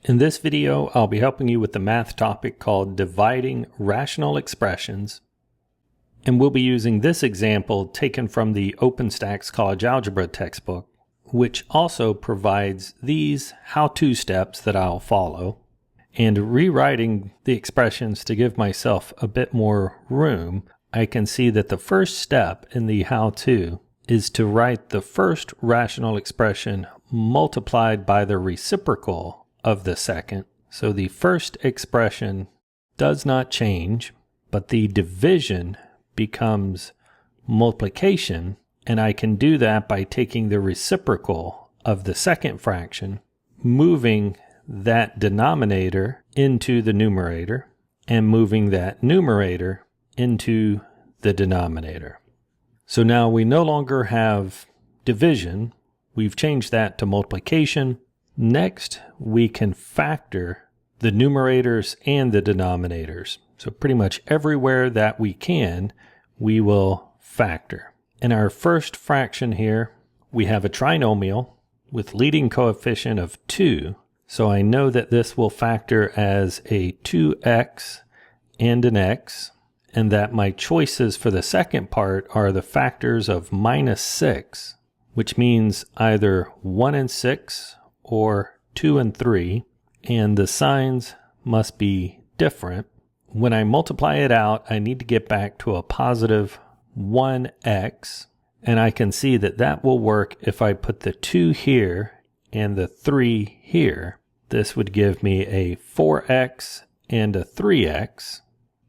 In this video, I'll be helping you with the math topic called dividing rational expressions, and we'll be using this example taken from the OpenStax College Algebra textbook, which also provides these how-to steps that I'll follow, and rewriting the expressions to give myself a bit more room. I can see that the first step in the how-to is to write the first rational expression multiplied by the reciprocal of the second. So the first expression does not change, but the division becomes multiplication, and I can do that by taking the reciprocal of the second fraction, moving that denominator into the numerator, and moving that numerator into the denominator. So now we no longer have division, we've changed that to multiplication. Next, we can factor the numerators and the denominators. So pretty much everywhere that we can, we will factor. In our first fraction here, we have a trinomial with leading coefficient of 2. So I know that this will factor as a 2x and an x, and that my choices for the second part are the factors of -6, which means either 1 and 6 or 2 and 3, and the signs must be different. When I multiply it out, I need to get back to a positive 1x, and I can see that that will work if I put the 2 here and the 3 here. This would give me a 4x and a 3x.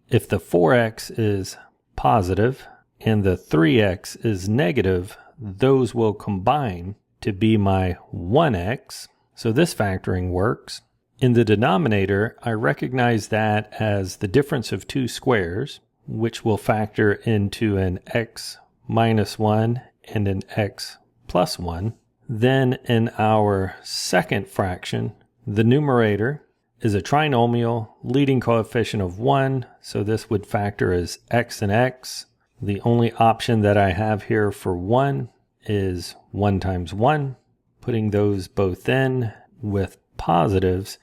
If the 4x is positive and the 3x is negative, those will combine to be my 1x. So this factoring works. In the denominator, I recognize that as the difference of two squares, which will factor into an x minus 1 and an x plus 1. Then in our second fraction, the numerator is a trinomial leading coefficient of 1, so this would factor as x and x. The only option that I have here for 1 is 1 times 1. Putting those both in with positives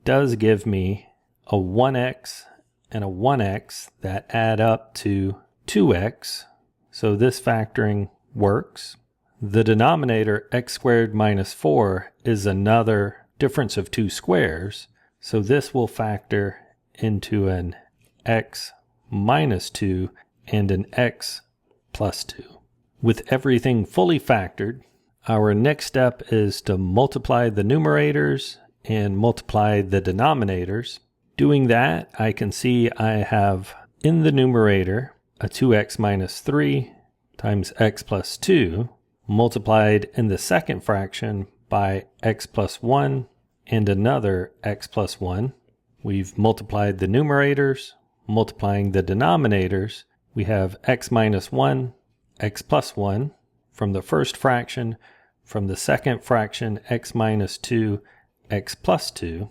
does give me a 1x and a 1x that add up to 2x, so this factoring works. The denominator x squared minus 4 is another difference of two squares, so this will factor into an x minus 2 and an x plus 2. With everything fully factored, our next step is to multiply the numerators and multiply the denominators. Doing that, I can see I have in the numerator a 2x minus 3 times x plus 2 multiplied in the second fraction by x plus 1 and another x plus 1. We've multiplied the numerators, multiplying the denominators. We have x minus 1, x plus 1 from the first fraction. From the second fraction, x minus 2, x plus 2.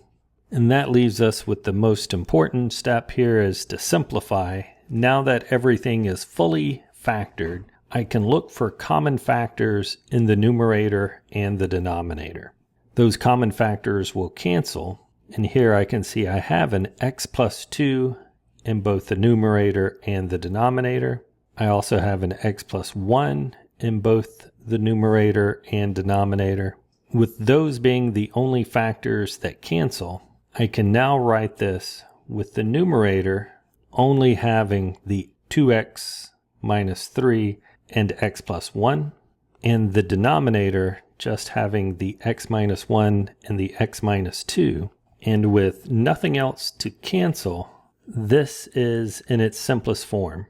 And that leaves us with the most important step here is to simplify. Now that everything is fully factored, I can look for common factors in the numerator and the denominator. Those common factors will cancel, and here I can see I have an x plus 2 in both the numerator and the denominator. I also have an x plus 1 in both the numerator and denominator. With those being the only factors that cancel, I can now write this with the numerator only having the 2x minus 3 and x plus 1, and the denominator just having the x minus 1 and the x minus 2. And with nothing else to cancel, this is in its simplest form.